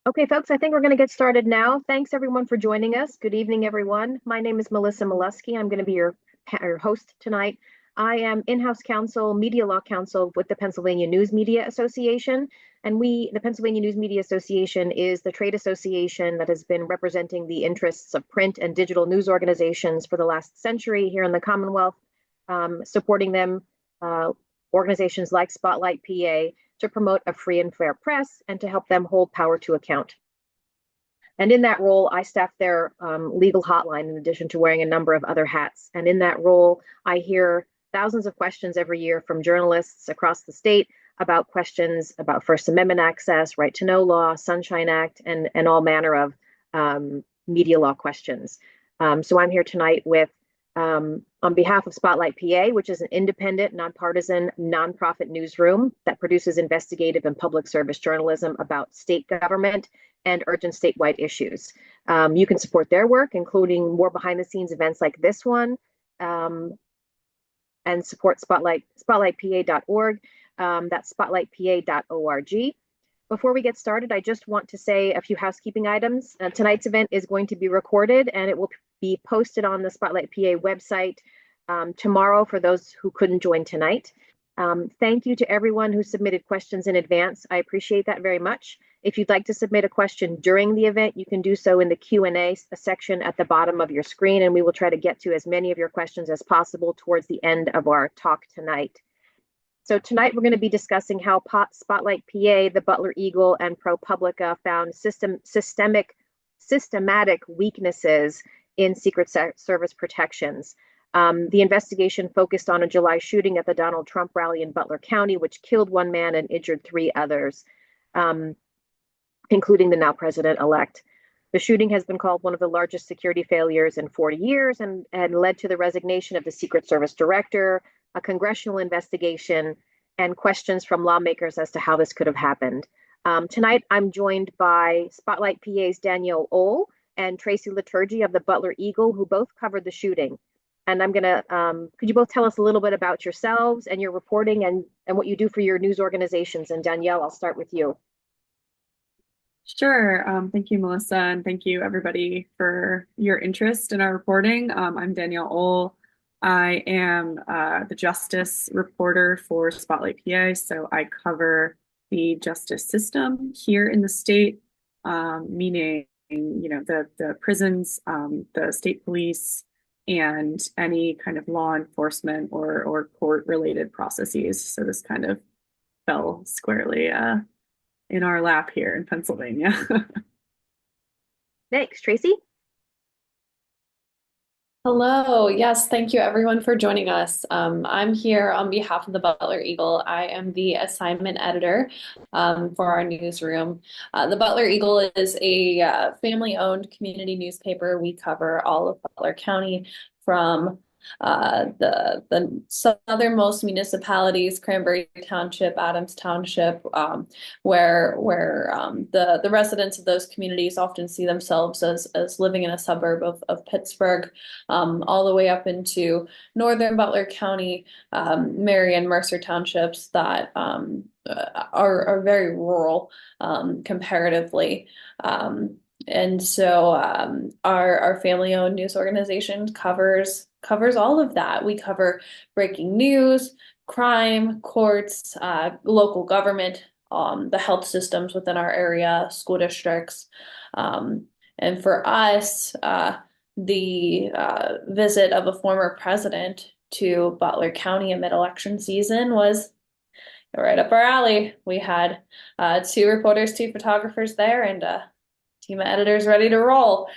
Okay, folks, I think we're going to get started now. Thanks everyone for joining us. Good evening, everyone. My name is Melissa Molesky. I'm going to be your host tonight. I am in-house counsel, media law counsel with the Pennsylvania News Media Association. And the Pennsylvania News Media Association is the trade association that has been representing the interests of print and digital news organizations for the last century here in the Commonwealth, supporting them, uh, organizations like Spotlight PA, to promote a free and fair press and to help them hold power to account. And in that role, I staff their legal hotline in addition to wearing a number of other hats. And in that role, I hear thousands of questions every year from journalists across the state about questions about First Amendment access, right to know law, Sunshine Act, and all manner of media law questions. So I'm here tonight with on behalf of Spotlight PA, which is an independent, nonpartisan, nonprofit newsroom that produces investigative and public service journalism about state government and urgent statewide issues. You can support their work, including more behind the scenes events like this one, and support spotlightpa.org. That's spotlightpa.org. Before we get started, I just want to say a few housekeeping items. Tonight's event is going to be recorded and it will be posted on the Spotlight PA website tomorrow for those who couldn't join tonight. Thank you to everyone who submitted questions in advance. I appreciate that very much. If you'd like to submit a question during the event, you can do so in the Q&A section at the bottom of your screen, and we will try to get to as many of your questions as possible towards the end of our talk tonight. So tonight we're going to be discussing how Spotlight PA, the Butler Eagle, and ProPublica found systematic weaknesses in Secret Service protections. The investigation focused on a July shooting at the Donald Trump rally in Butler County, which killed one man and injured three others, including the now president-elect. The shooting has been called one of the largest security failures in 40 years and led to the resignation of the Secret Service director, a congressional investigation, and questions from lawmakers as to how this could have happened. Tonight, I'm joined by Spotlight PA's Danielle Ohl and Tracy Liturgy of the Butler Eagle, who both covered the shooting. And I'm going to, could you both tell us a little bit about yourselves and your reporting and what you do for your news organizations? And Danielle, I'll start with you. Sure. Thank you, Melissa, and thank you everybody for your interest in our reporting. I'm Danielle Ohl. I am the justice reporter for Spotlight PA, so I cover the justice system here in the state, meaning the prisons, the state police, and any kind of law enforcement or court-related processes. So this kind of fell squarely in our lap here in Pennsylvania. Thanks, Tracy. Hello. Yes, thank you everyone for joining us. I'm here on behalf of the Butler Eagle. I am the assignment editor for our newsroom. The Butler Eagle is a family-owned community newspaper. We cover all of Butler County from the southernmost municipalities, Cranberry Township, Adams Township, where the residents of those communities often see themselves as living in a suburb of Pittsburgh, all the way up into northern Butler County, Marion, Mercer Townships that are very rural comparatively. And so our family-owned news organization covers all of that. We cover breaking news, crime, courts, local government, the health systems within our area, school districts. And for us, the visit of a former president to Butler County in mid-election season was right up our alley. We had two reporters, two photographers there, and team of editors ready to roll.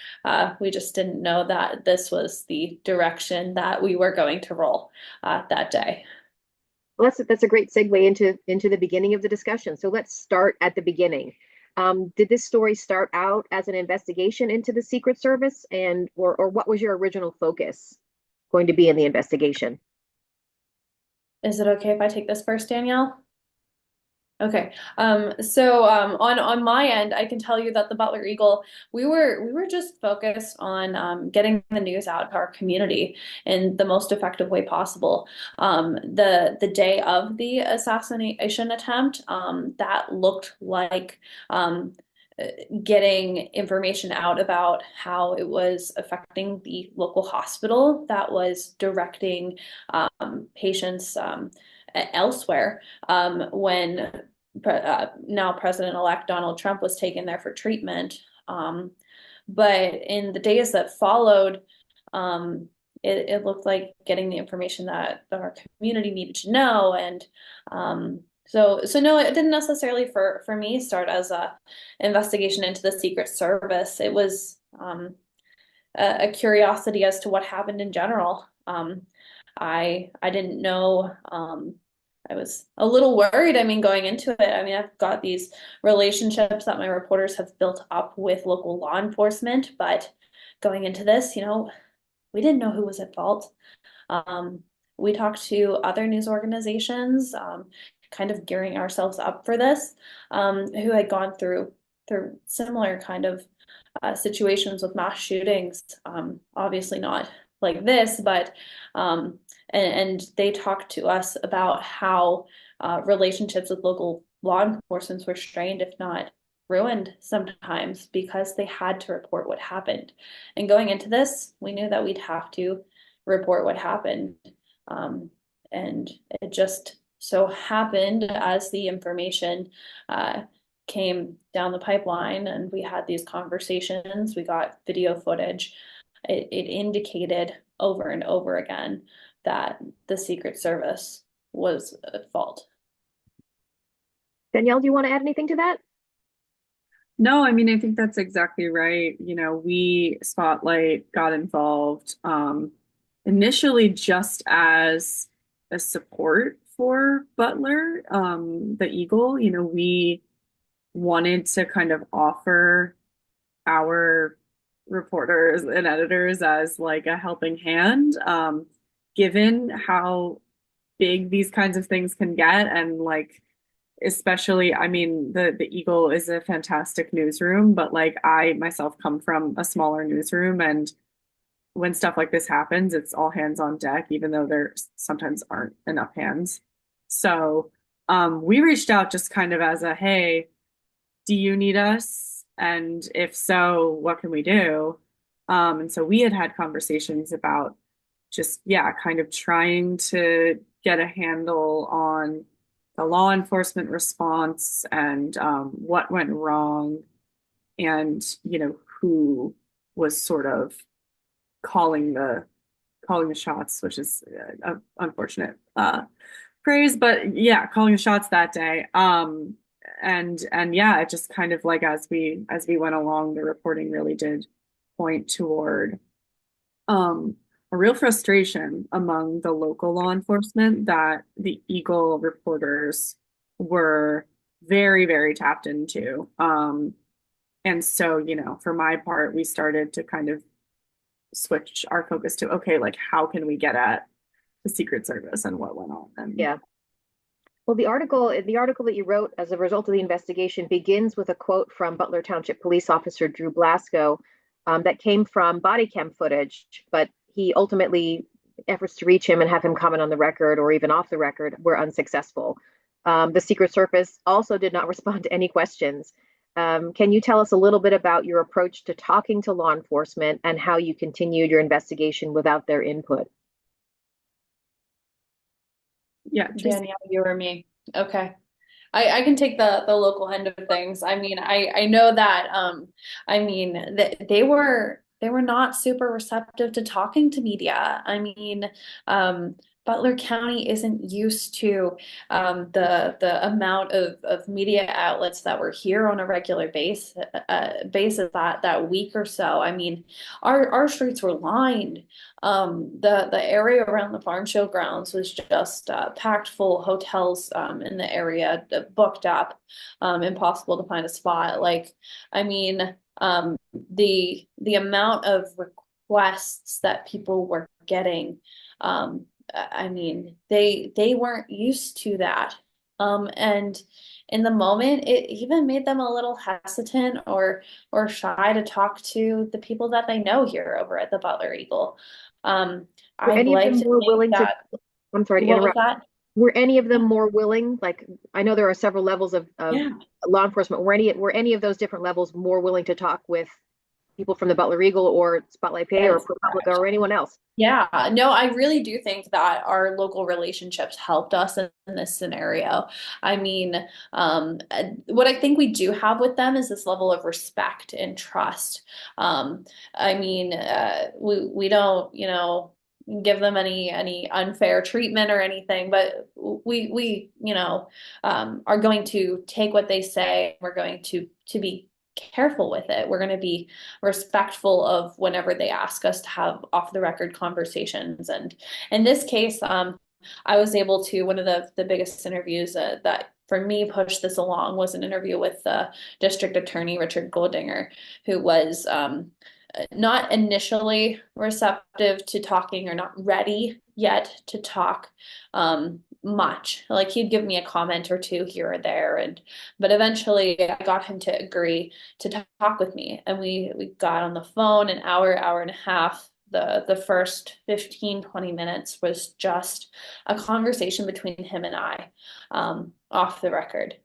We just didn't know that this was the direction that we were going to roll that day. Well, that's a great segue into the beginning of the discussion. So let's start at the beginning. Did this story start out as an investigation into the Secret Service, or what was your original focus going to be in the investigation? Is it okay if I take this first, Danielle? Okay. So on my end, I can tell you that the Butler Eagle, we were just focused on getting the news out to our community in the most effective way possible. The day of the assassination attempt, that looked like getting information out about how it was affecting the local hospital that was directing patients elsewhere when now President-elect Donald Trump was taken there for treatment. But in the days that followed, it looked like getting the information that our community needed to know. And so no, it didn't necessarily for me start as a investigation into the Secret Service. It was a curiosity as to what happened in general. I didn't know. I was a little worried. I mean, going into it, I mean, I've got these relationships that my reporters have built up with local law enforcement, but going into this, we didn't know who was at fault. We talked to other news organizations, kind of gearing ourselves up for this, who had gone through similar kind of situations with mass shootings. Obviously not like this, but and they talked to us about how relationships with local law enforcement were strained, if not ruined sometimes, because they had to report what happened. And going into this, we knew that we'd have to report what happened. And it just so happened as the information came down the pipeline and we had these conversations, we got video footage. It indicated over and over again that the Secret Service was at fault. Danielle, do you want to add anything to that? No, I mean, I think that's exactly right. We Spotlight got involved initially just as a support for Butler, the Eagle. We wanted to kind of offer our reporters and editors as like a helping hand, given how big these kinds of things can get. And like, especially, I mean, the Eagle is a fantastic newsroom, but like I myself come from a smaller newsroom, and when stuff like this happens, it's all hands on deck, even though there sometimes aren't enough hands. So we reached out just kind of as a, hey, do you need us? And if so, what can we do? And so we had conversations about just, yeah, kind of trying to get a handle on the law enforcement response and what went wrong, and who was sort of calling the shots, which is unfortunate praise, but yeah, calling the shots that day. And yeah, it just kind of like as we went along, the reporting really did point toward a real frustration among the local law enforcement that the Eagle reporters were very, very tapped into. And so, for my part, we started to kind of switch our focus to, okay, like how can we get at the Secret Service and what went on? And yeah. Well, the article that you wrote as a result of the investigation begins with a quote from Butler Township Police Officer Drew Blasco that came from body cam footage, but he ultimately, efforts to reach him and have him comment on the record or even off the record were unsuccessful. The Secret Service also did not respond to any questions. Can you tell us a little bit about your approach to talking to law enforcement and how you continued your investigation without their input? Yeah, Danielle, you or me? Okay. I can take the local end of things. I mean, I know that I mean that they were not super receptive to talking to media. I mean, Butler County isn't used to the amount of media outlets that were here on a regular basis that week or so. I mean, our streets were lined. The area around the farm show grounds was just packed full. Hotels in the area booked up, impossible to find a spot. Like, I mean, the amount of requests that people were getting, I mean, they weren't used to that. And in the moment, it even made them a little hesitant or shy to talk to the people that they know here over at the Butler Eagle. Were I'd any of like them to more think willing to, that, I'm sorry to what was interrupt. that? Were any of them more willing? Like, I know there are several levels of Yeah. law enforcement. Were any of those different levels more willing to talk with people from the Butler Eagle or Spotlight PA or Yes. ProPublica or anyone else? Yeah, no, I really do think that our local relationships helped us in this scenario. I mean, what I think we do have with them is this level of respect and trust. I mean, we don't, give them any unfair treatment or anything, but we are going to take what they say. We're going to be careful with it. We're going to be respectful of whenever they ask us to have off the record conversations. And in this case, I was able to, one of the biggest interviews that for me pushed this along was an interview with District Attorney Richard Goldinger, who was not initially receptive to talking or not ready yet to talk much. Like he'd give me a comment or two here or there, and but eventually I got him to agree to talk with me, and we got on the phone an hour and a half. The first 15-20 minutes was just a conversation between him and I, off the record.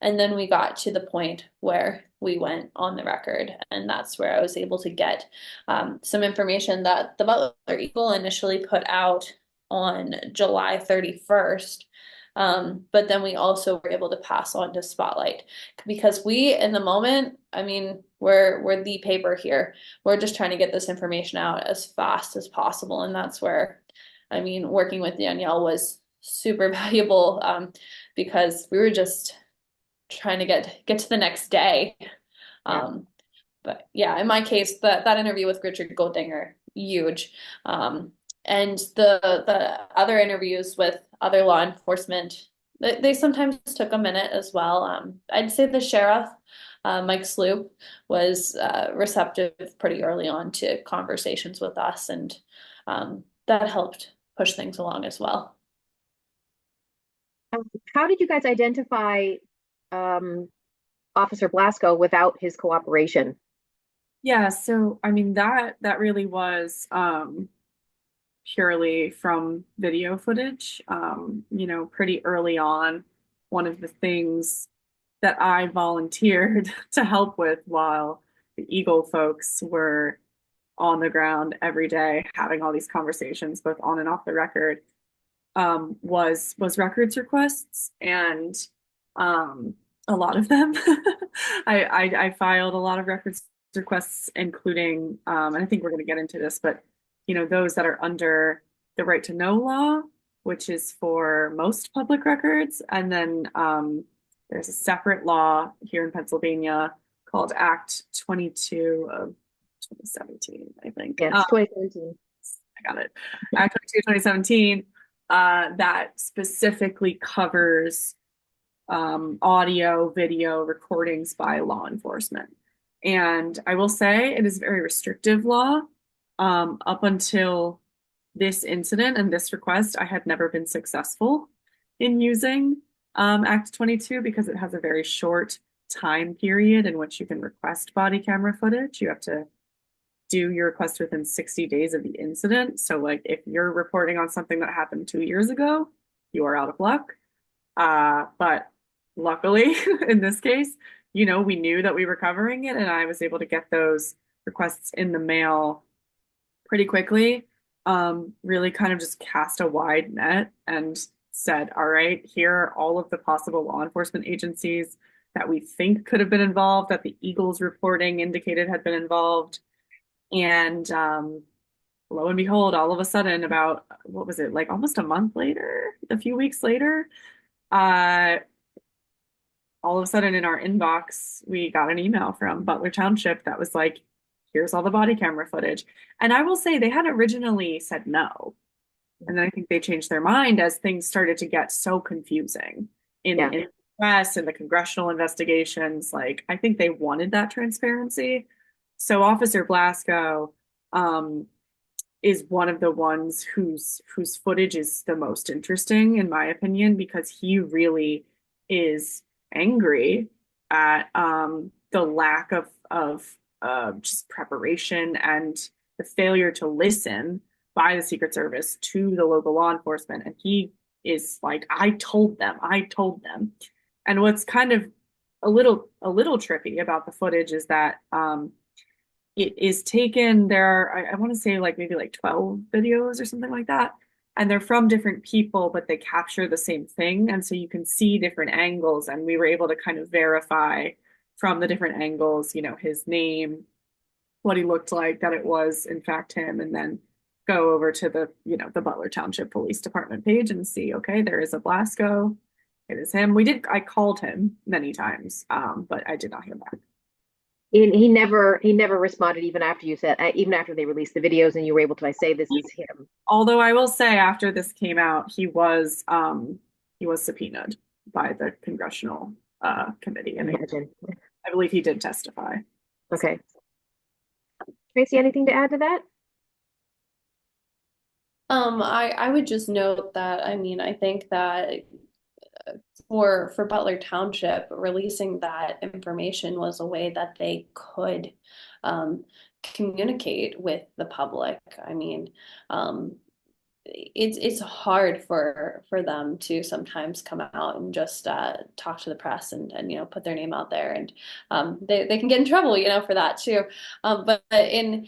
And then we got to the point where we went on the record, and that's where I was able to get some information that the Butler Eagle initially put out on July 31st. But then we also were able to pass on to Spotlight because we, in the moment, I mean, we're the paper here. We're just trying to get this information out as fast as possible, and that's where, I mean, working with Danielle was super valuable because we were just trying to get to the next day. But yeah, in my case, that interview with Richard Goldinger, huge. And the other interviews with other law enforcement, they sometimes took a minute as well. I'd say the sheriff, Mike Sloop, was receptive pretty early on to conversations with us, and that helped push things along as well. How did you guys identify Officer Blasco without his cooperation? Yeah, so I mean that really was purely from video footage. Pretty early on, one of the things that I volunteered to help with while the Eagle folks were on the ground every day having all these conversations, both on and off the record, was records requests, and a lot of them. I filed a lot of records requests, including, and I think we're going to get into this, but those that are under the right to know law, which is for most public records, and then there's a separate law here in Pennsylvania called Act 22 of 2017, I think. Yes, 2017. I got it. Act 22 2017 that specifically covers audio, video recordings by law enforcement. And I will say it is a very restrictive law. Up until this incident and this request, I had never been successful in using Act 22 because it has a very short time period in which you can request body camera footage. You have to do your request within 60 days of the incident. So like if you're reporting on something that happened 2 years ago, you are out of luck. But luckily in this case, we knew that we were covering it, and I was able to get those requests in the mail pretty quickly. Really kind of just cast a wide net and said, all right, here are all of the possible law enforcement agencies that we think could have been involved, that the Eagles reporting indicated had been involved. And lo and behold, all of a sudden, about, what was it, like almost a month later, a few weeks later, all of a sudden in our inbox, we got an email from Butler Township that was like, here's all the body camera footage. And I will say they had originally said no. And then I think they changed their mind as things started to get so confusing in the press and the congressional investigations. Like, I think they wanted that transparency. So Officer Blasco is one of the ones whose footage is the most interesting, in my opinion, because he really is angry at the lack of just preparation and the failure to listen by the Secret Service to the local law enforcement. And he is like, I told them. And what's kind of a little trippy about the footage is that it is taken, there are, I want to say like maybe like 12 videos or something like that. And they're from different people, but they capture the same thing. And so you can see different angles. And we were able to kind of verify from the different angles, his name, what he looked like, that it was in fact him, and then go over to the Butler Township Police Department page and see, okay, there is a Blasco. It is him. I called him many times, but I did not hear back. And he never responded even after you said, even after they released the videos and you were able to say this is him. Although I will say after this came out, he was subpoenaed by the congressional committee, and I believe he did testify. Okay. Tracy, anything to add to that? I would just note that, I mean, I think that for Butler Township, releasing that information was a way that they could communicate with the public. I mean, it's hard for them to sometimes come out and just talk to the press and put their name out there, and they can get in trouble for that too. But in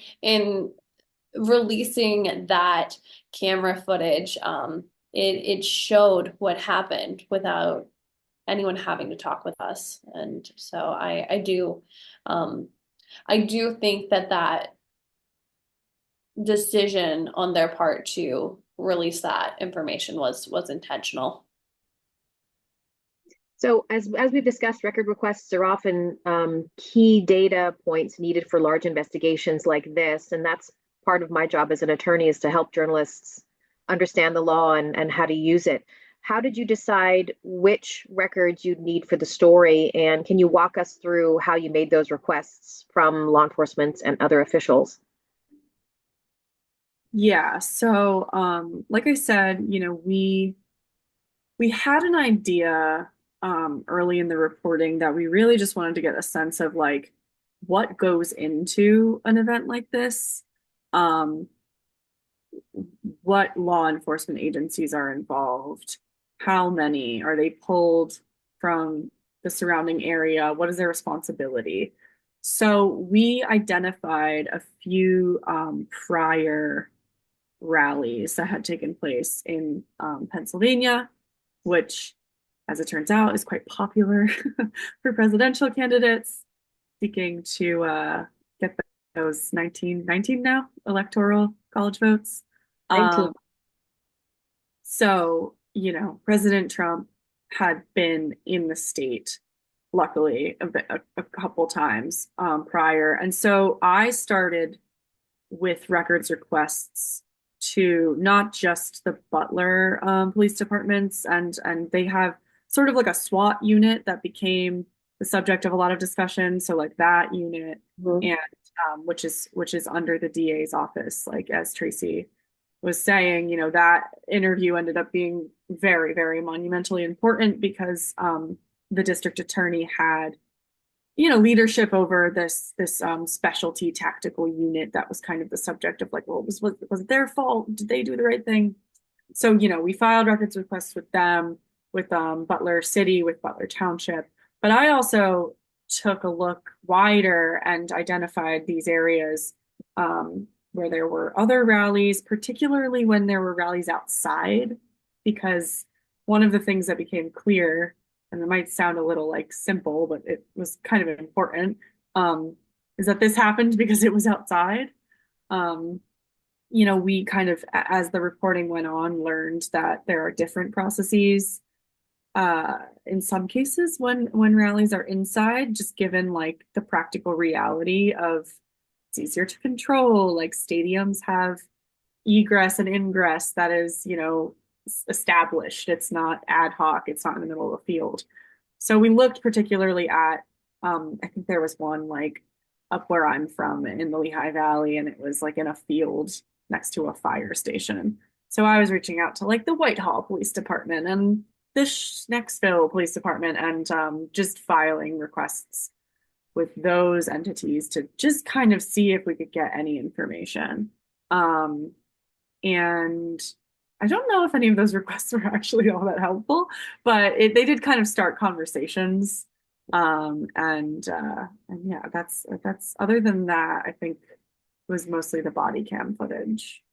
releasing that camera footage, it showed what happened without anyone having to talk with us. And so I do think that decision on their part to release that information was intentional. So as we've discussed, record requests are often key data points needed for large investigations like this. And that's part of my job as an attorney, is to help journalists understand the law and how to use it. How did you decide which records you'd need for the story? And can you walk us through how you made those requests from law enforcement and other officials? Yeah, so like I said, we had an idea early in the reporting that we really just wanted to get a sense of like what goes into an event like this, what law enforcement agencies are involved, how many are they pulled from the surrounding area, what is their responsibility. So we identified a few prior rallies that had taken place in Pennsylvania, which, as it turns out, is quite popular for presidential candidates seeking to get those 19 now electoral college votes. 19. So, President Trump had been in the state, luckily, a couple times prior. And so I started with records requests to not just the Butler police departments, and they have sort of like a SWAT unit that became the subject of a lot of discussion. So like that unit, and which is under the DA's office, like as Tracy was saying, that interview ended up being very, very monumentally important because the district attorney had leadership over this specialty tactical unit that was kind of the subject of like, well, was it their fault? Did they do the right thing? So, we filed records requests with them, with Butler City, with Butler Township. But I also took a look wider and identified these areas where there were other rallies, particularly when there were rallies outside, because one of the things that became clear, and it might sound a little like simple, but it was kind of important, is that this happened because it was outside. We kind of, as the reporting went on, learned that there are different processes in some cases when rallies are inside, just given like the practical reality of it's easier to control. Like stadiums have egress and ingress that is, established. It's not ad hoc. It's not in the middle of a field. So we looked particularly at, I think there was one like up where I'm from in the Lehigh Valley, and it was like in a field next to a fire station. So I was reaching out to like the Whitehall Police Department and the Schnecksville Police Department, and just filing requests with those entities to just kind of see if we could get any information. And I don't know if any of those requests were actually all that helpful, but they did kind of start conversations. And yeah, that's other than that, I think it was mostly the body cam footage.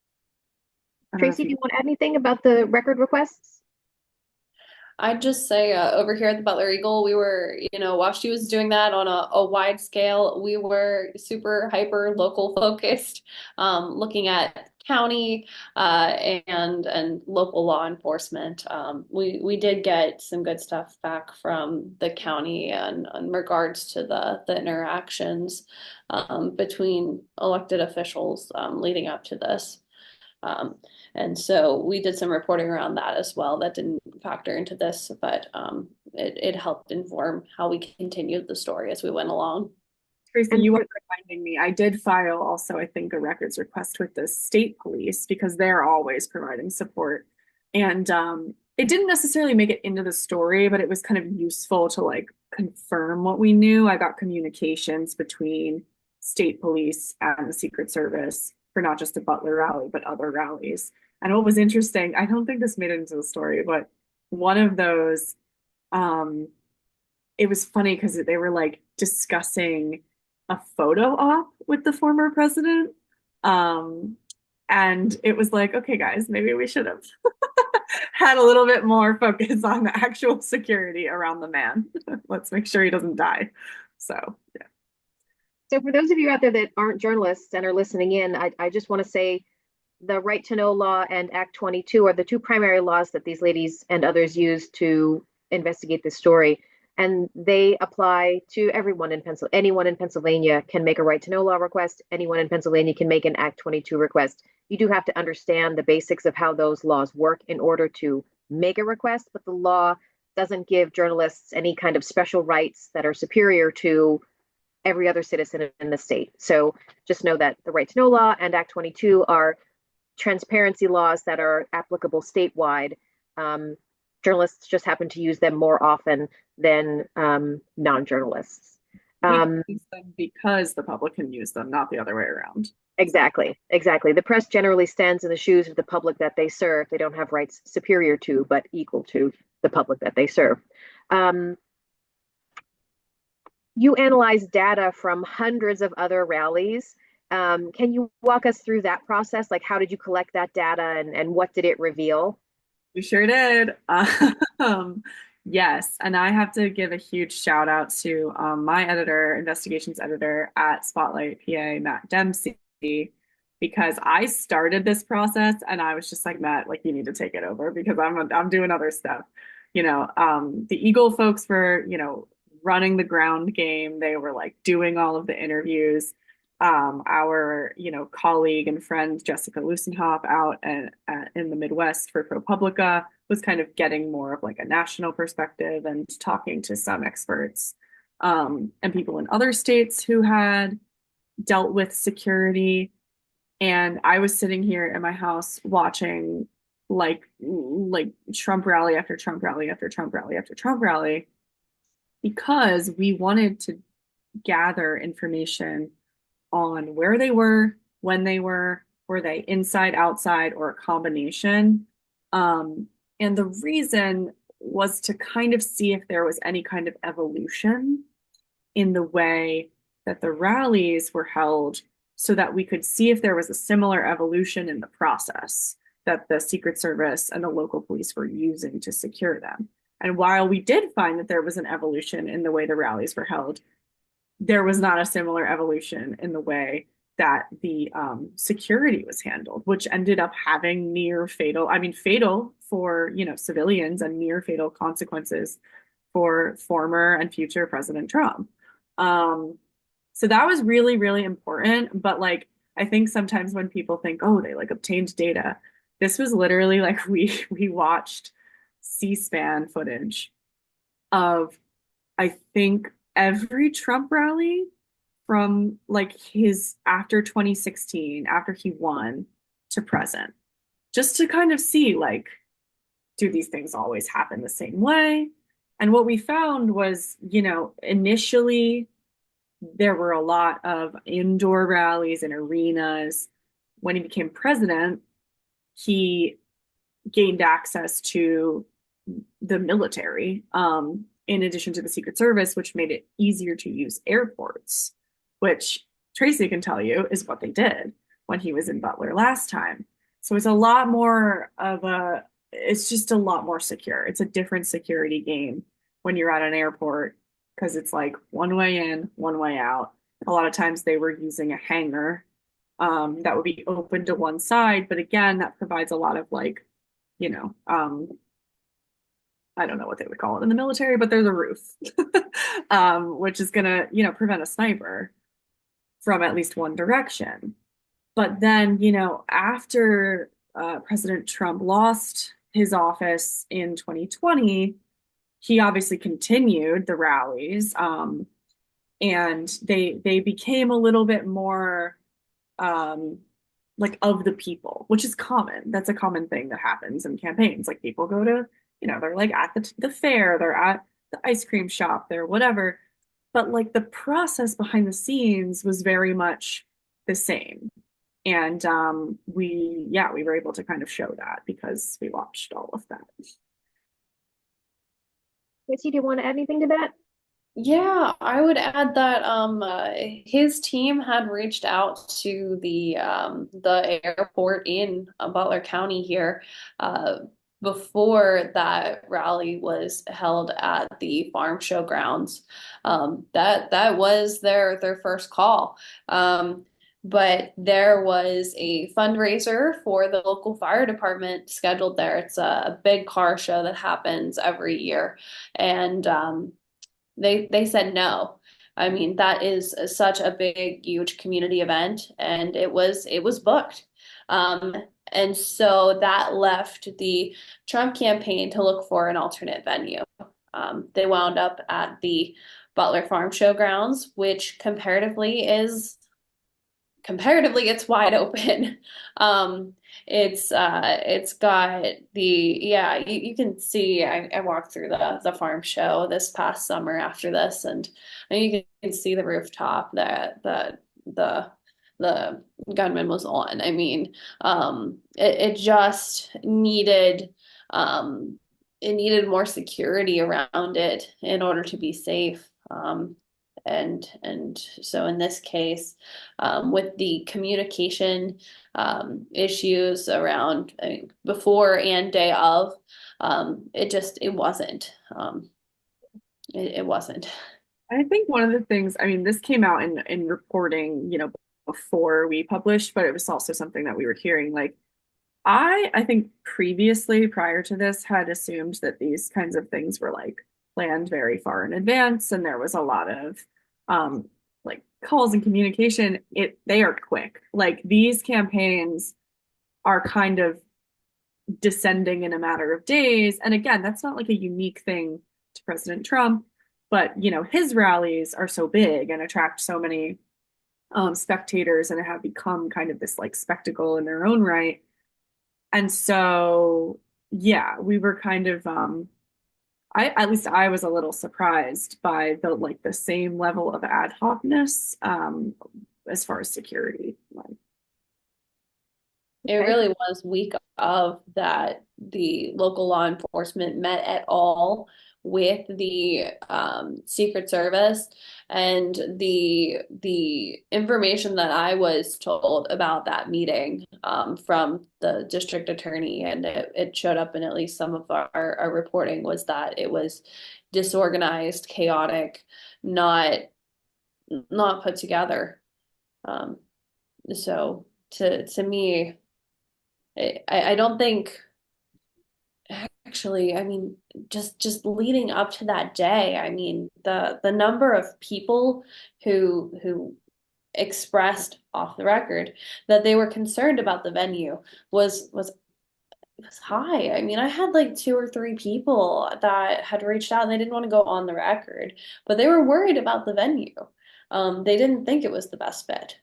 I don't know if Tracy, do you you want to add anything about the record requests? I'd just say over here at the Butler Eagle, we were, while she was doing that on a wide scale, we were super hyper local focused, looking at county and local law enforcement. We did get some good stuff back from the county and in regards to the interactions between elected officials leading up to this. Um, and so we did some reporting around that as well. That didn't factor into this, but it helped inform how we continued the story as we went along. Tracy, And you for are reminding me. I did file also, I think, a records request with the state police because they're always providing support. And it didn't necessarily make it into the story, but it was kind of useful to like confirm what we knew. I got communications between state police and the Secret Service for not just the Butler rally, but other rallies. And what was interesting, I don't think this made it into the story, but one of those, um, it was funny because they were like discussing a photo op with the former president. Um, and it was like, okay, guys, maybe we should have had a little bit more focus on the actual security around the man. Let's make sure he doesn't die. So, yeah. So for those of you out there that aren't journalists and are listening in, I just want to say the Right to Know law and Act 22 are the two primary laws that these ladies and others use to investigate this story. And they apply to everyone in Pennsylvania. Anyone in Pennsylvania can make a Right to Know law request. Anyone in Pennsylvania can make an Act 22 request. You do have to understand the basics of how those laws work in order to make a request, but the law doesn't give journalists any kind of special rights that are superior to every other citizen in the state. So just know that the Right to Know law and Act 22 are transparency laws that are applicable statewide. Um, Journalists just happen to use them more often than non-journalists. We can use them because the public can use them, not the other way around. Exactly, exactly. The press generally stands in the shoes of the public that they serve. They don't have rights superior to, but equal to the public that they serve. You analyze data from hundreds of other rallies. Can you walk us through that process? Like, how did you collect that data and what did it reveal? We sure did. Um, yes, and I have to give a huge shout out to my editor, investigations editor at Spotlight PA, Matt Dempsey, because I started this process and I was just like, Matt, like you need to take it over because I'm doing other stuff. The Eagle folks were, running the ground game. They were like doing all of the interviews. Our colleague and friend Jessica Lusenhop out in the Midwest for ProPublica was kind of getting more of like a national perspective and talking to some experts and people in other states who had dealt with security. And I was sitting here in my house watching like Trump rally after Trump rally after Trump rally after Trump rally because we wanted to gather information on where they were, when they were they inside, outside, or a combination? And the reason was to kind of see if there was any kind of evolution in the way that the rallies were held so that we could see if there was a similar evolution in the process that the Secret Service and the local police were using to secure them. And while we did find that there was an evolution in the way the rallies were held, there was not a similar evolution in the way that the security was handled, which ended up having near fatal, fatal for, civilians and near fatal consequences for former and future President Trump. So that was really, really important. But like, I think sometimes when people think, oh, they like obtained data, this was literally like we watched C-SPAN footage of, I think, every Trump rally from like his after 2016, after he won to present, just to kind of see like, do these things always happen the same way? And what we found was, initially there were a lot of indoor rallies and arenas. When he became president, he gained access to the military, in addition to the Secret Service, which made it easier to use airports, which Tracy can tell you is what they did when he was in Butler last time. So it's a lot more of a, it's just a lot more secure. It's a different security game when you're at an airport because it's like one way in, one way out. A lot of times they were using a hangar that would be open to one side, but again, that provides a lot of like, you know, I don't know what they would call it in the military, but there's a roof, which is gonna, prevent a sniper from at least one direction. But then, after President Trump lost his office in 2020, he obviously continued the rallies, and they became a little bit more um, like of the people, which is common. That's a common thing that happens in campaigns. Like people go to, they're like at the fair, they're at the ice cream shop, they're whatever. But like the process behind the scenes was very much the same. And we were able to kind of show that because we watched all of that. Tracy, do you want to add anything to that? Yeah, I would add that his team had reached out to the airport in Butler County here uh, before that rally was held at the farm show grounds. That was their first call. But there was a fundraiser for the local fire department scheduled there. It's a big car show that happens every year, and they said no. I mean, that is such a big, huge community event, and it was booked. Um, and so that left the Trump campaign to look for an alternate venue. They wound up at the Butler Farm Show grounds, which comparatively it's wide open. It's got you can see I walked through the farm show this past summer after this, and you can see the rooftop that the gunman was on. I mean, it just needed it needed more security around it in order to be safe. And so in this case, with the communication issues around before and day of, it wasn't. It wasn't. I think one of the things, I mean, this came out in reporting, before we published, but it was also something that we were hearing. Like, I think previously, prior to this, had assumed that these kinds of things were like planned very far in advance, and there was a lot of like calls and communication. They are quick. Like these campaigns are kind of descending in a matter of days. And again, that's not like a unique thing to President Trump, but his rallies are so big and attract so many spectators and have become kind of this like spectacle in their own right. And so, yeah, we were kind of at least I was a little surprised by the same level of ad hocness as far as security. It really was week of that the local law enforcement met at all with the Secret Service, and the information that I was told about that meeting from the district attorney, and it showed up in at least some of our reporting, was that it was disorganized, chaotic, not put together. So to me, I don't think actually, I mean, just leading up to that day, I mean, the number of people who expressed off the record that they were concerned about the venue was high. I mean, I had like two or three people that had reached out and they didn't want to go on the record, but they were worried about the venue. They didn't think it was the best fit.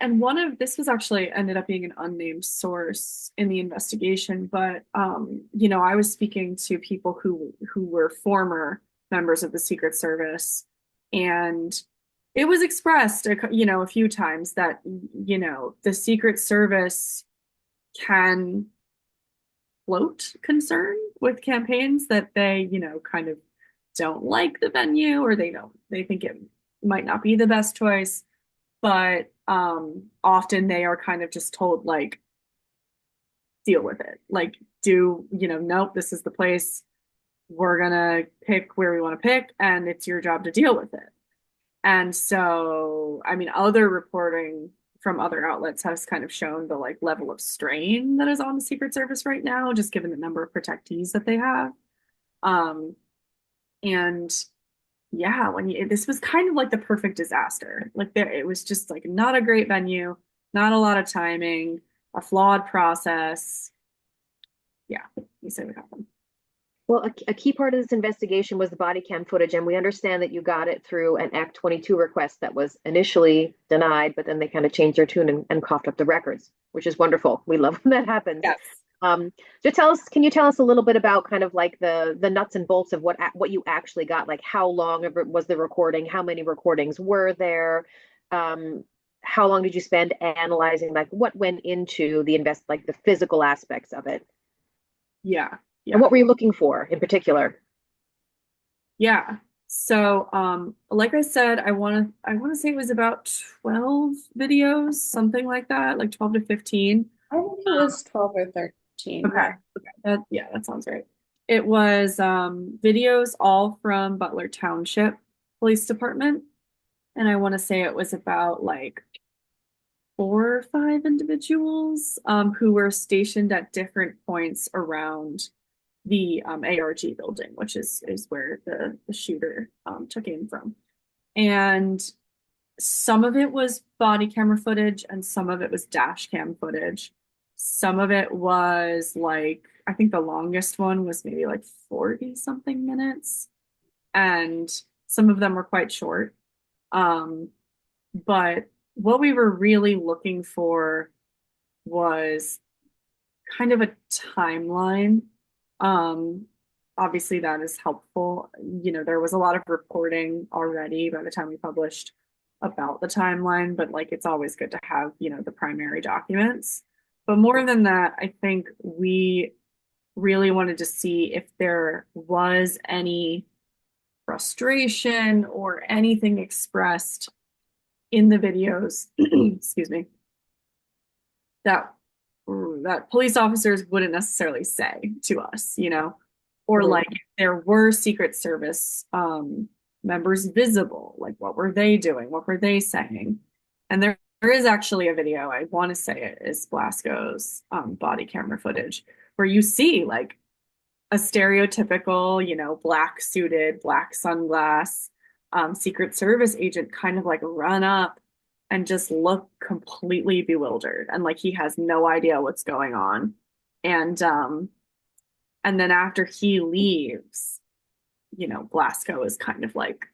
And one of this was actually ended up being an unnamed source in the investigation, but I was speaking to people who were former members of the Secret Service, and it was expressed, a few times that, the Secret Service can float concern with campaigns that they, kind of don't like the venue, or they think it might not be the best choice. But often they are kind of just told, like, deal with it. Like, nope, this is the place. We're gonna pick where we want to pick, and it's your job to deal with it. And so, I mean, other reporting from other outlets has kind of shown the like level of strain that is on the Secret Service right now, just given the number of protectees that they have. And yeah, this was kind of like the perfect disaster. Like it was just like not a great venue, not a lot of timing, a flawed process. Yeah, you say what happened. Well, a key part of this investigation was the body cam footage, and we understand that you got it through an Act 22 request that was initially denied, but then they kind of changed their tune and coughed up the records, which is wonderful. We love when that happens. Yes. So can you tell us a little bit about kind of like the nuts and bolts of what you actually got? Like how long was the recording? How many recordings were there? How long did you spend analyzing? Like what went into like the physical aspects of it? Yeah. And what were you looking for in particular? Yeah. So, like I said, I want to say it was about 12 videos, something like that, like 12 to 15. I think it was 12 or 13. Okay. Okay. That sounds right. It was videos all from Butler Township Police Department. And I want to say it was about like 4 or 5 individuals who were stationed at different points around the ARG building, which is where the shooter took aim from. And some of it was body camera footage and some of it was dash cam footage. Some of it was like, I think the longest one was maybe like 40 something minutes. And some of them were quite short. But what we were really looking for was kind of a timeline. Obviously that is helpful. There was a lot of reporting already by the time we published about the timeline, but like it's always good to have, the primary documents. But more than that, I think we really wanted to see if there was any frustration or anything expressed in the videos, excuse me, that police officers wouldn't necessarily say to us, or like if there were Secret Service members visible, like what were they doing? What were they saying? And there is actually a video, I want to say it is Blasco's body camera footage, where you see like a stereotypical, black suited, black sunglass Secret Service agent kind of like run up and just look completely bewildered and like he has no idea what's going on. And then after he leaves, Blasco is kind of like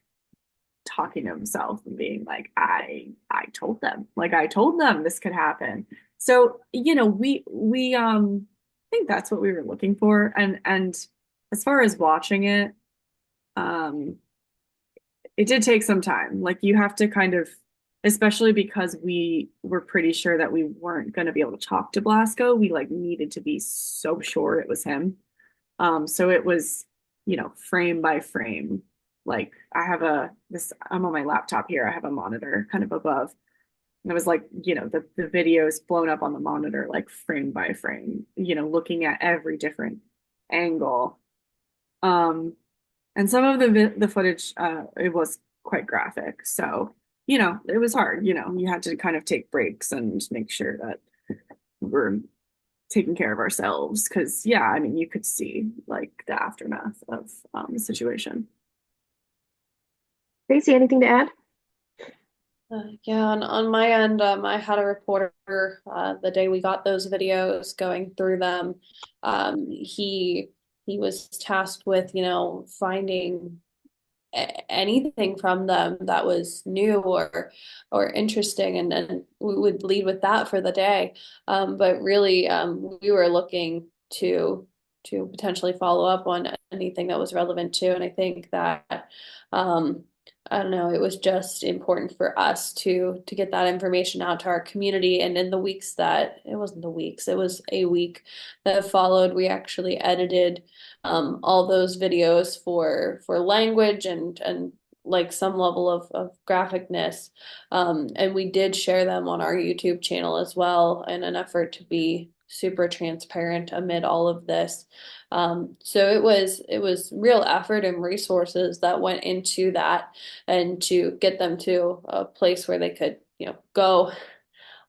talking to himself and being like, I told them, like I told them this could happen. So, we think that's what we were looking for. And as far as watching it, it did take some time. Like you have to kind of, especially because we were pretty sure that we weren't going to be able to talk to Blasco, we like needed to be so sure it was him. So it was, frame by frame. Like I'm on my laptop here. I have a monitor kind of above. And it was like, the videos blown up on the monitor, like frame by frame, looking at every different angle. And some of the footage, it was quite graphic. So, it was hard, you had to kind of take breaks and make sure that we're taking care of ourselves. Cause yeah, I mean, you could see like the aftermath of the situation. Tracy, anything to add? Yeah, on my end, I had a reporter the day we got those videos going through them. He was tasked with, finding anything from them that was new or interesting, and then we would lead with that for the day. But really, we were looking to potentially follow up on anything that was relevant too. And I think that I don't know, it was just important for us to get that information out to our community. And in the weeks that it wasn't the weeks, it was a week that followed, we actually edited all those videos for language and like some level of graphicness. And we did share them on our YouTube channel as well in an effort to be super transparent amid all of this. So it was real effort and resources that went into that and to get them to a place where they could, go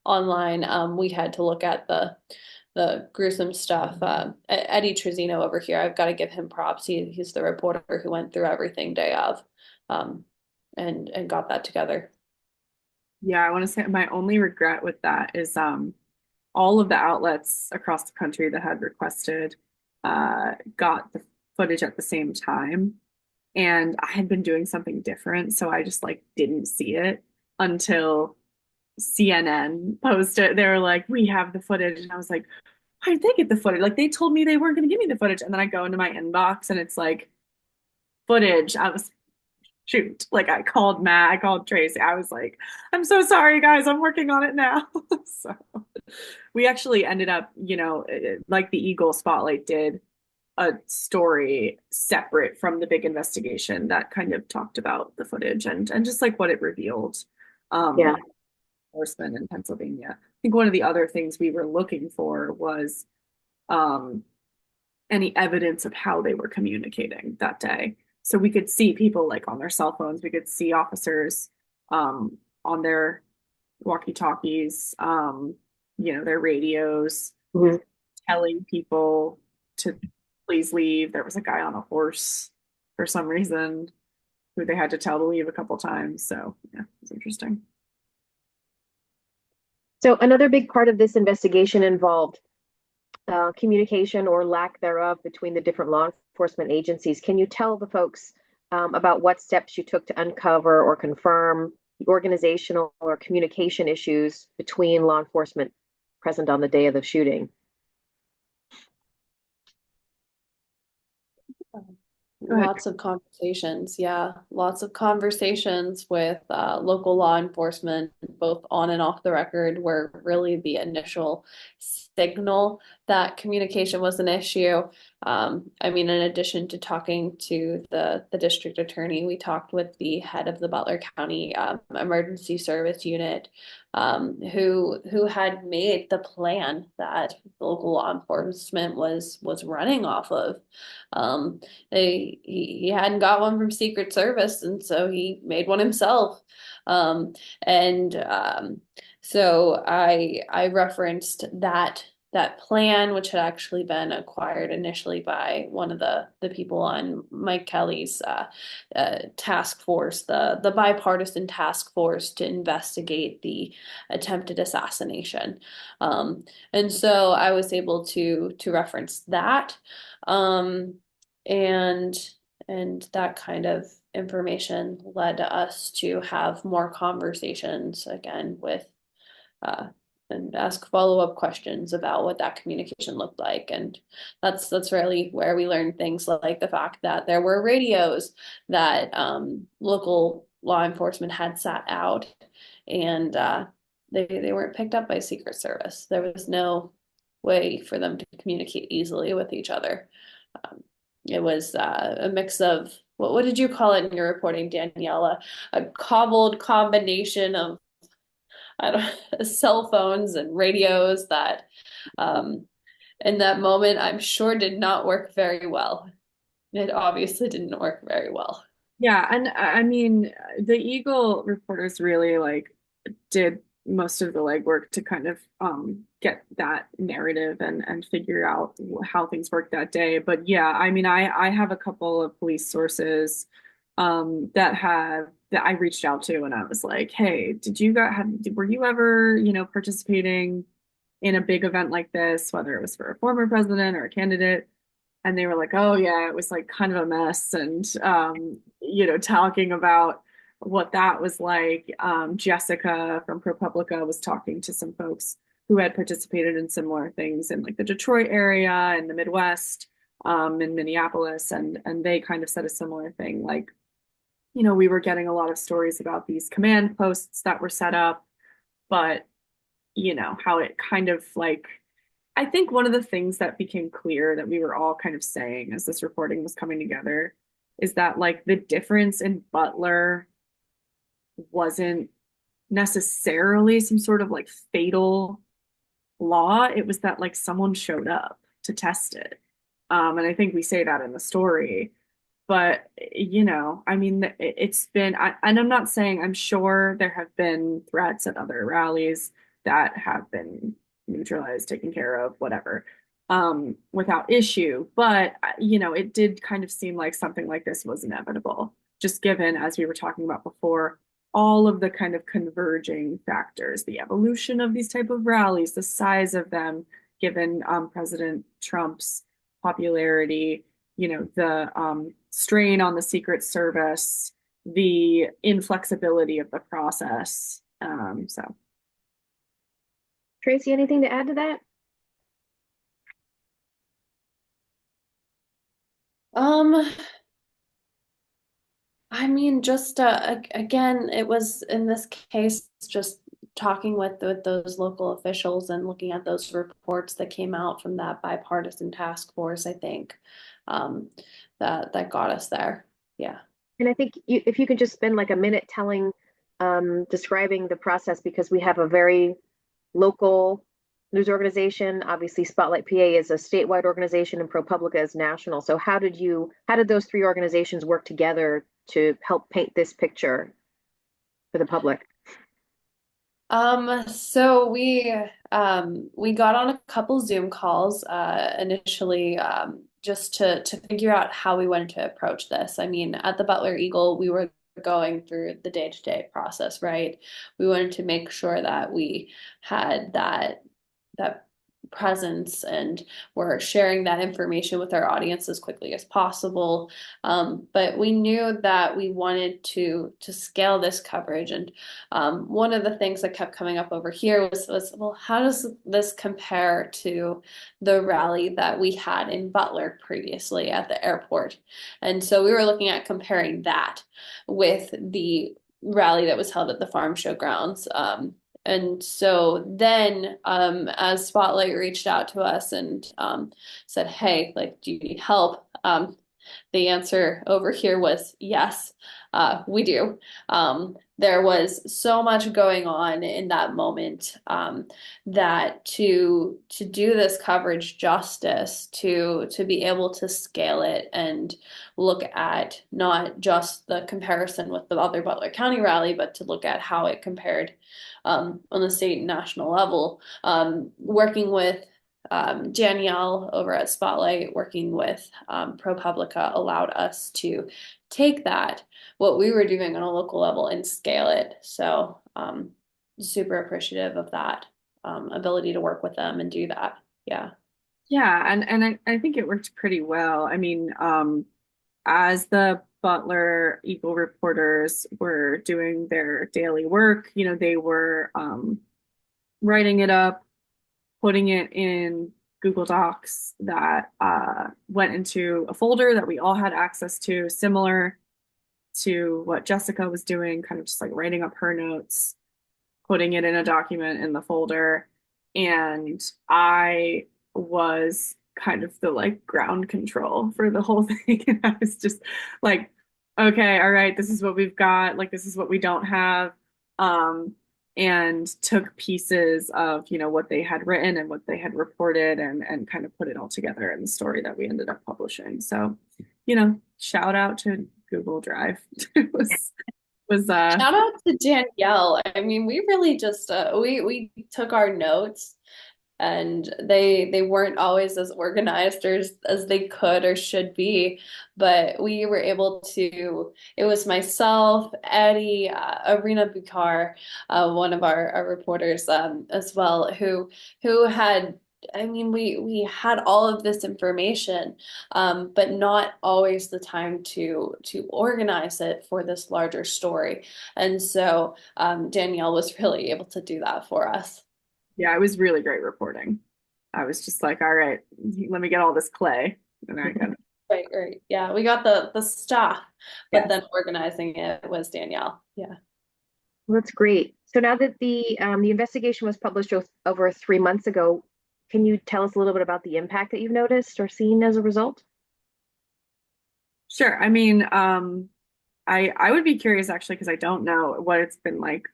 online. We had to look at the gruesome stuff. Eddie Trezino over here, I've got to give him props. He's the reporter who went through everything day of, um, and got that together. Yeah, I want to say my only regret with that is all of the outlets across the country that had requested got the footage at the same time. And I had been doing something different, so I just like didn't see it until CNN posted. They were like, "We have the footage," and I was like, "Why did they get the footage? Like they told me they weren't going to give me the footage." And then I go into my inbox, and it's like footage. I was shoot. Like I called Matt, I called Tracy. I was like, "I'm so sorry, guys. I'm working on it now." So we actually ended up, like the Eagle Spotlight did a story separate from the big investigation that kind of talked about the footage and just like what it revealed. Yeah. Enforcement in Pennsylvania. I think one of the other things we were looking for was um, any evidence of how they were communicating that day. So we could see people like on their cell phones. We could see officers on their walkie-talkies, their radios, Mhm. telling people to please leave. There was a guy on a horse for some reason who they had to tell to leave a couple times. So yeah, it's interesting. So another big part of this investigation involved communication or lack thereof between the different law enforcement agencies. Can you tell the folks about what steps you took to uncover or confirm the organizational or communication issues between law enforcement present on the day of the shooting? Go ahead. Lots of conversations, yeah, lots of conversations with local law enforcement, both on and off the record, were really the initial signal that communication was an issue. I mean, in addition to talking to the district attorney, we talked with the head of the Butler County Emergency Service Unit, who had made the plan that local law enforcement was running off of. Um, he hadn't got one from Secret Service, and so he made one himself. And so I referenced that plan, which had actually been acquired initially by one of the people on Mike Kelly's task force, the bipartisan task force to investigate the attempted assassination. And so I was able to reference that. Um, and and that kind of information led us to have more conversations again with uh, and ask follow-up questions about what that communication looked like. And that's really where we learned things like the fact that there were radios that local law enforcement had sat out, and they weren't picked up by Secret Service. There was no way for them to communicate easily with each other. Um, it was a mix of what did you call it in your reporting, Daniela? A cobbled combination of I don't cell phones and radios that um, in that moment I'm sure did not work very well. It obviously didn't work very well. Yeah, and I mean, the Eagle reporters really like did most of the legwork to kind of get that narrative and figure out how things worked that day. But yeah, I mean, I have a couple of police sources that I reached out to, and I was like, "Hey, did you guys were you ever, participating in a big event like this, whether it was for a former president or a candidate?" And they were like, "Oh yeah, it was like kind of a mess," and talking about what that was like. Jessica from ProPublica was talking to some folks who had participated in similar things in like the Detroit area and the Midwest, in Minneapolis, and they kind of said a similar thing, like we were getting a lot of stories about these command posts that were set up, but how it kind of like, I think one of the things that became clear that we were all kind of saying as this reporting was coming together is that like the difference in Butler wasn't necessarily some sort of like fatal flaw. It was that like someone showed up to test it. And I think we say that in the story. But, I mean, it's been, and I'm not saying, I'm sure there have been threats at other rallies that have been neutralized, taken care of, whatever, without issue. But, it did kind of seem like something like this was inevitable, just given, as we were talking about before, all of the kind of converging factors, the evolution of these type of rallies, the size of them, given President Trump's popularity, the strain on the Secret Service, the inflexibility of the process. So, Tracy, anything to add to that? I mean, just again, it was in this case just talking with those local officials and looking at those reports that came out from that bipartisan task force, I think, um, that got us there. Yeah. And I think if you could just spend like a minute telling, describing the process, because we have a very local news organization. Obviously, Spotlight PA is a statewide organization and ProPublica is national. So how did those three organizations work together to help paint this picture for the public? So we got on a couple Zoom calls initially just to figure out how we wanted to approach this. I mean, at the Butler Eagle, we were going through the day-to-day process, right? We wanted to make sure that we had that presence and we're sharing that information with our audience as quickly as possible. But we knew that we wanted to scale this coverage. And one of the things that kept coming up over here was, well, how does this compare to the rally that we had in Butler previously at the airport? And so we were looking at comparing that with the rally that was held at the farm show grounds. And so then, as Spotlight reached out to us and said, "Hey, like, do you need help?" The answer over here was yes, we do. There was so much going on in that moment that to do this coverage justice, to be able to scale it and look at not just the comparison with the other Butler County rally, but to look at how it compared on the state and national level, working with Danielle over at Spotlight, working with ProPublica, allowed us to take that, what we were doing on a local level, and scale it. So super appreciative of that ability to work with them and do that. Yeah. yeah, and I think it worked pretty well. I mean, as the Butler Eagle reporters were doing their daily work, they were writing it up, putting it in Google Docs that went into a folder that we all had access to, similar to what Jessica was doing, kind of just like writing up her notes, putting it in a document in the folder. And I was kind of the like ground control for the whole thing. And I was just like, okay, all right, this is what we've got. Like, this is what we don't have. And took pieces of, what they had written and what they had reported and kind of put it all together in the story that we ended up publishing. So, shout out to Google Drive. It was Shout out to Danielle. I mean, we really just we took our notes and they weren't always as organized as they could or should be, but we were able to. It was myself, Eddie, Arena Bukar, one of our reporters as well, who had. I mean, we had all of this information, but not always the time to organize it for this larger story. And so Danielle was really able to do that for us. yeah, it was really great reporting. I was just like, all right, let me get all this clay. And I kind of Right. Yeah, we got the staff, but Yes. then organizing it was Danielle. Yeah. Well, that's great. So now that the investigation was published over 3 months ago, can you tell us a little bit about the impact that you've noticed or seen as a result? Sure. I mean, I would be curious actually because I don't know what it's been like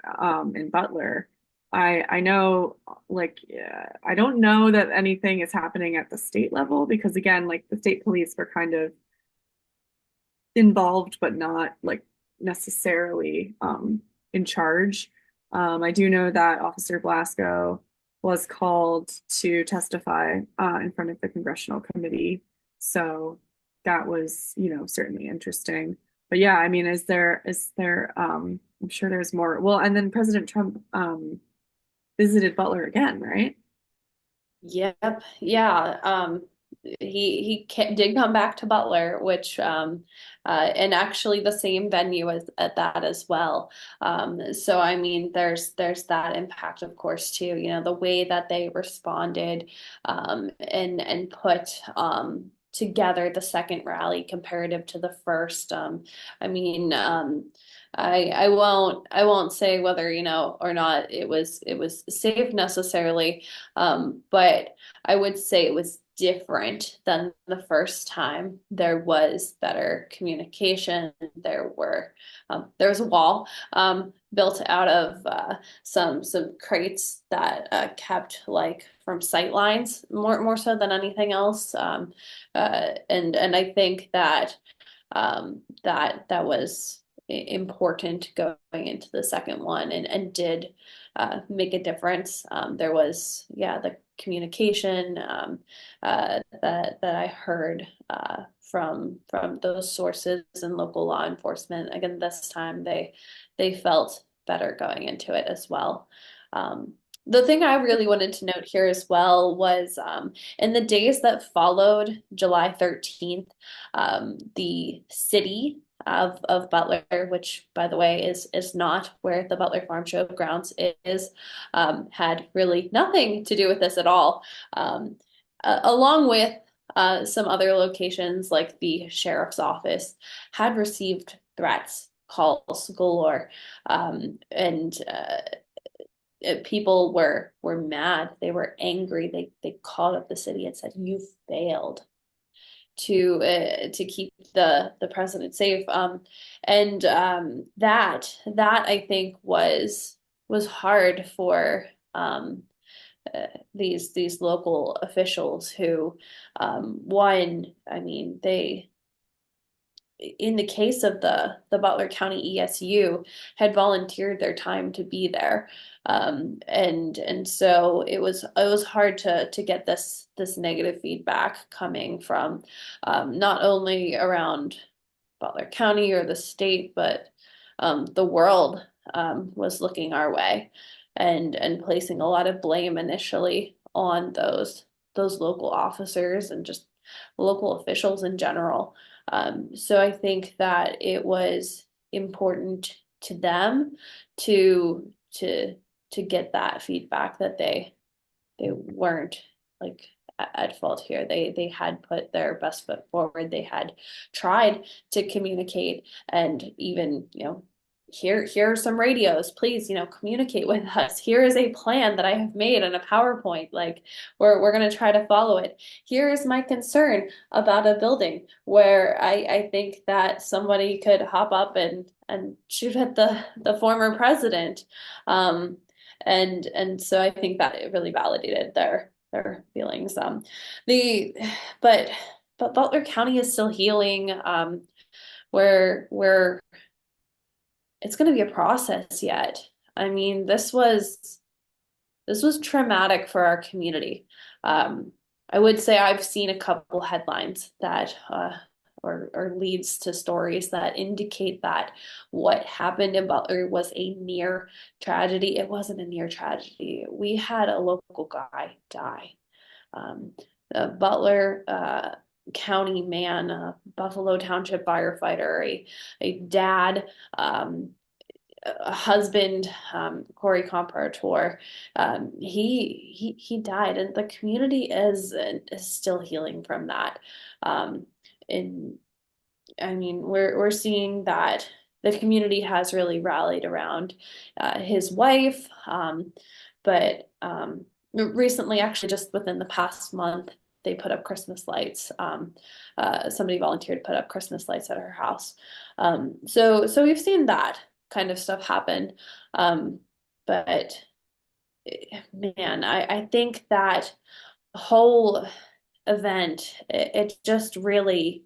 in Butler. I know like I don't know that anything is happening at the state level because again, like the state police were kind of involved but not like necessarily in charge. I do know that Officer Blasco was called to testify in front of the congressional committee. So that was, certainly interesting. But yeah, I mean, is there I'm sure there's more. Well, and then President Trump visited Butler again, right? Yep. Yeah. Did come back to Butler, which and actually the same venue as at that as well. So I mean, there's that impact, of course, too. You know, the way that they responded and put together the second rally comparative to the first. I mean, I won't say whether, or not it was safe necessarily. But I would say it was different than the first time. There was better communication. There was a wall built out of some crates that kept like from sight lines more so than anything else. And I think that that was important going into the second one and did make a difference. There was, yeah, the communication that I heard from those sources and local law enforcement. Again, this time they felt better going into it as well. The thing I really wanted to note here as well was in the days that followed July 13th, the city of Butler, which by the way is not where the Butler Farm Show grounds is, had really nothing to do with this at all. Along with some other locations like the sheriff's office had received threats, calls galore, and people were mad. They were angry. They called up the city and said, "You failed to keep the president safe." And that I think was hard for these local officials who one, I mean, they in the case of the Butler County ESU had volunteered their time to be there. And so it was hard to get this negative feedback coming from not only around Butler County or the state, but the world was looking our way and placing a lot of blame initially on those local officers and just local officials in general. So I think that it was important to them to to to get that feedback that they weren't like at fault here. They had put their best foot forward. They had tried to communicate and even, here are some radios. Please, communicate with us. Here is a plan that I have made in a PowerPoint. Like we're gonna try to follow it. Here is my concern about a building where I think that somebody could hop up and shoot at the former president. And so I think that it really validated their feelings. The but but Butler County is still healing. Where it's going to be a process yet. I mean, this was traumatic for our community. I would say I've seen a couple headlines that or leads to stories that indicate that what happened in Butler was a near tragedy. It wasn't a near tragedy. We had a local guy die. A Butler County man, a Buffalo Township firefighter, a dad, a husband, Corey Comparator. He died, and the community is still healing from that. in I mean, we're seeing that the community has really rallied around his wife, but recently, actually, just within the past month, they put up Christmas lights. Somebody volunteered to put up Christmas lights at her house. So we've seen that kind of stuff happen. But man, I think that whole event, it just really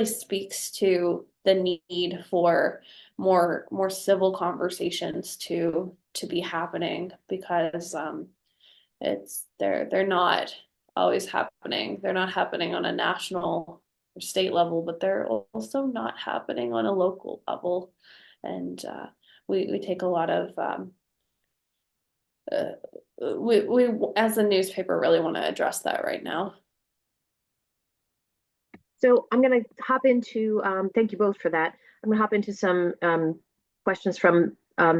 speaks to the need for more civil conversations to be happening because they're not always happening. They're not happening on a national or state level, but they're also not happening on a local level. And we take a lot of uh, we as a newspaper really want to address that right now. So I'm going to hop into, thank you both for that. I'm going to hop into some questions from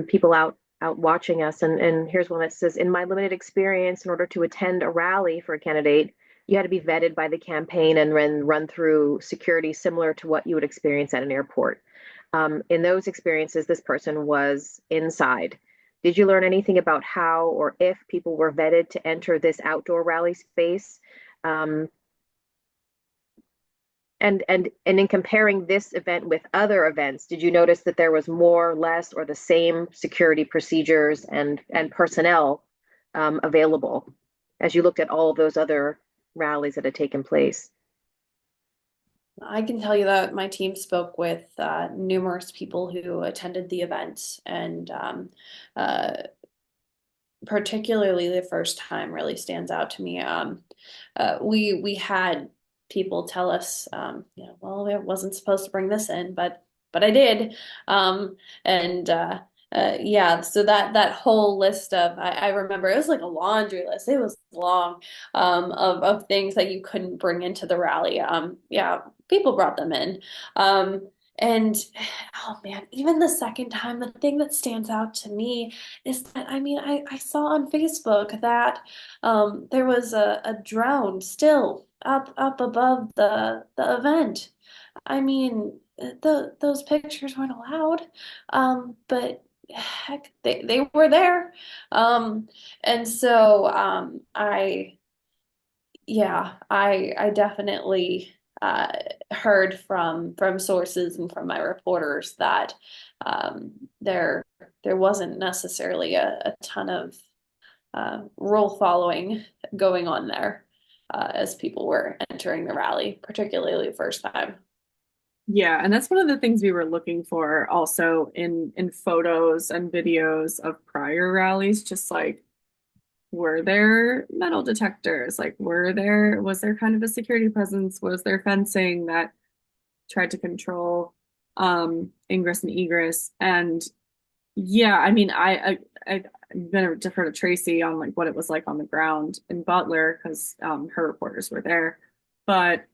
people out watching us. And here's one that says, in my limited experience, in order to attend a rally for a candidate, you had to be vetted by the campaign and then run through security similar to what you would experience at an airport. In those experiences, this person was inside. Did you learn anything about how or if people were vetted to enter this outdoor rally space? And in comparing this event with other events, did you notice that there was more, less, or the same security procedures and personnel available as you looked at all of those other rallies that had taken place? I can tell you that my team spoke with numerous people who attended the event, and uh, particularly the first time really stands out to me. We had people tell us, well, I wasn't supposed to bring this in, but I did, and yeah, so that whole list of I remember it was like a laundry list. It was long of things that you couldn't bring into the rally. Yeah, people brought them in. And oh man, even the second time, the thing that stands out to me is that I mean, I saw on Facebook that there was a drone still up above the event. I mean, those pictures weren't allowed, but heck, they were there. And so I definitely heard from sources and from my reporters that there wasn't necessarily a ton of rule following going on there as people were entering the rally, particularly the first time. Yeah, and that's one of the things we were looking for also in photos and videos of prior rallies, just like were there metal detectors? Like was there kind of a security presence? Was there fencing that tried to control ingress and egress? And yeah, I mean I'm gonna defer to Tracy on like what it was like on the ground in Butler because her reporters were there. But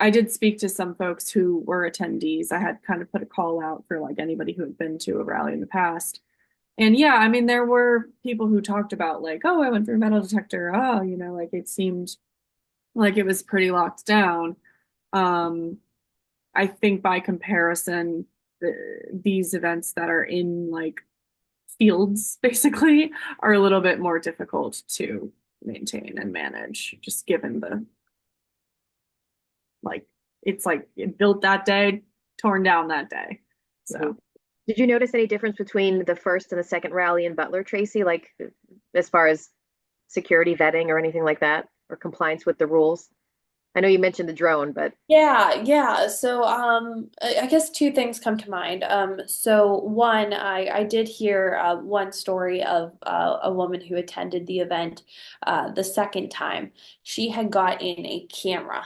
I did speak to some folks who were attendees. I had kind of put a call out for like anybody who had been to a rally in the past. And yeah, I mean, there were people who talked about like, oh, I went through a metal detector. Oh, like it seemed like it was pretty locked down. Um, I think by comparison, these events that are in like fields basically are a little bit more difficult to maintain and manage, just given the like it's like built that day, torn down that day. So Did you notice any difference between the first and the second rally in Butler, Tracy, like as far as security vetting or anything like that, or compliance with the rules? I know you mentioned the drone, but Yeah. So I guess two things come to mind. So one, I did hear one story of a woman who attended the event the second time. She had got in a camera.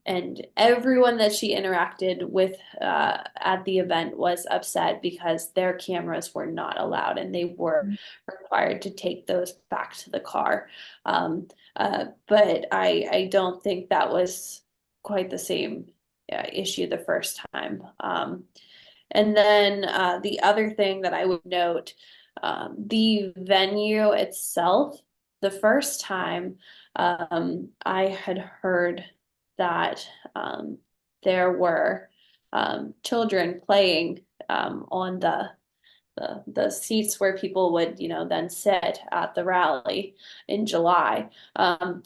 And everyone that she interacted with at the event was upset because their cameras were not allowed and they were required to take those back to the car. But I don't think that was quite the same issue the first time. And then the other thing that I would note, the venue itself, the first time I had heard that there were children playing on the seats where people would, then sit at the rally in July,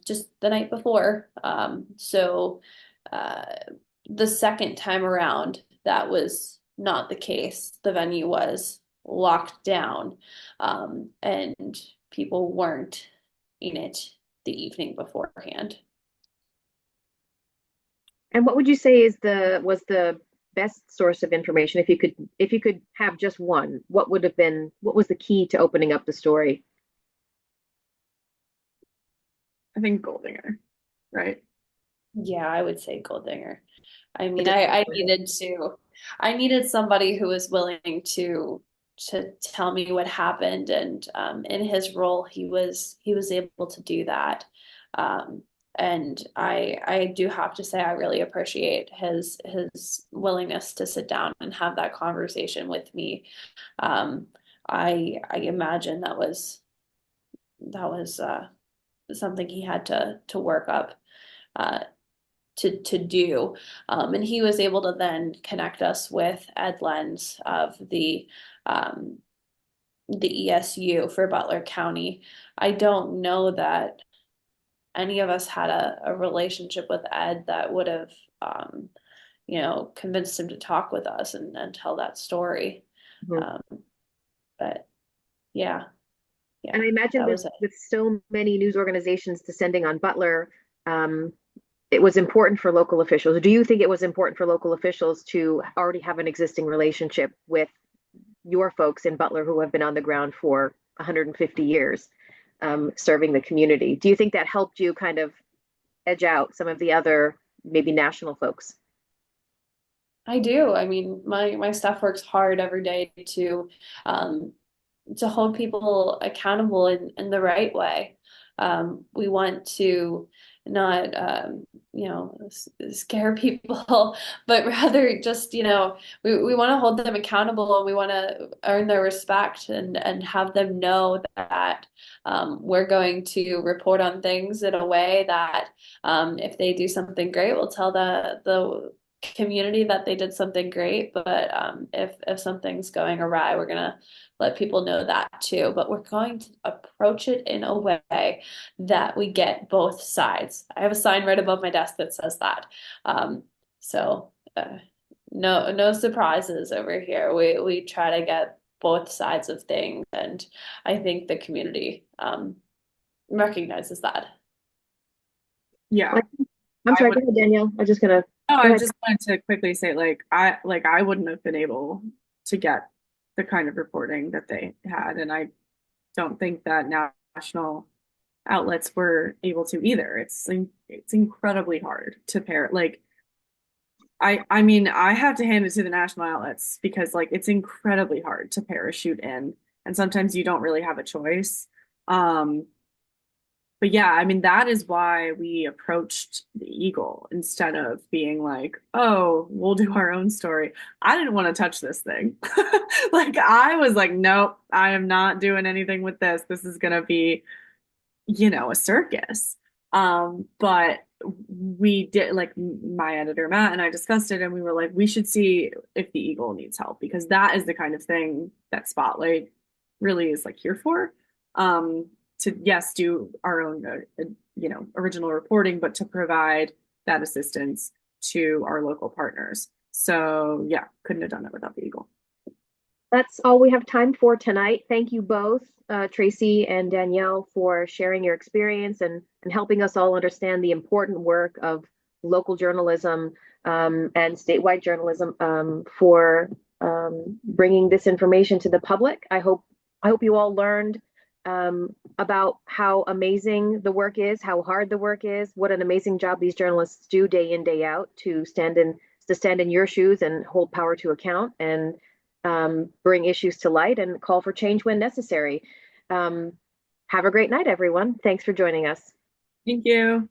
just the night before. So uh, the second time around, that was not the case. The venue was locked down, and people weren't in it the evening beforehand. And what would you say was the best source of information if you could have just one, what was the key to opening up the story? I think Goldinger, right? Yeah, I would say Goldinger. I I mean, just I needed somebody who was willing to tell me what happened, and in his role, he was able to do that. Um, and I do have to say I really appreciate his willingness to sit down and have that conversation with me. Um, I imagine that was something he had to work up. Uh, to do. And he was able to then connect us with Ed Lenz of the ESU for Butler County. I don't know that any of us had a relationship with Ed that would have convinced him to talk with us and tell that story. Mhm. Um, but yeah, And yeah, I imagine that was it. with so many news organizations descending on Butler, um, it was important for local officials. Do you think it was important for local officials to already have an existing relationship with your folks in Butler who have been on the ground for 150 years, serving the community? Do you think that helped you kind of edge out some of the other maybe national folks? I do. I mean, my staff works hard every day um, to hold people accountable in the right way. We want to not, scare people, but rather just, we want to hold them accountable, and we want to earn their respect and have them know that we're going to report on things in a way that if they do something great, we'll tell the community that they did something great. But if something's going awry, we're gonna let people know that too. But we're going to approach it in a way that we get both sides. I have a sign right above my desk that says that. So no surprises over here. We try to get both sides of things, and I think the community recognizes that. Yeah, I'm I sorry, would. go ahead, Danielle. I'm just gonna No, go I ahead. just wanted to quickly say, I wouldn't have been able to get the kind of reporting that they had, and I don't think that national outlets were able to either. It's incredibly hard to pair. Like I mean, I have to hand it to the national outlets because like it's incredibly hard to parachute in, and sometimes you don't really have a choice. Um, but yeah, I mean, that is why we approached the Eagle instead of being like, oh, we'll do our own story. I didn't want to touch this thing. Like, I was like, nope, I am not doing anything with this. This is going to be, a circus. But we did, like, my editor, Matt, and I discussed it, and we were like, we should see if the Eagle needs help because that is the kind of thing that Spotlight really is like here for. Um, to yes do our own original reporting but to provide that assistance to our local partners, so yeah, couldn't have done it without the Eagle. That's all we have time for tonight. Thank you both, Tracy and Danielle, for sharing your experience and helping us all understand the important work of local journalism and statewide journalism for bringing this information to the public. I hope you all learned about how amazing the work is, how hard the work is, what an amazing job these journalists do day in, day out to stand in your shoes and hold power to account and bring issues to light and call for change when necessary. Um, have a great night, everyone. Thanks for joining us. Thank you.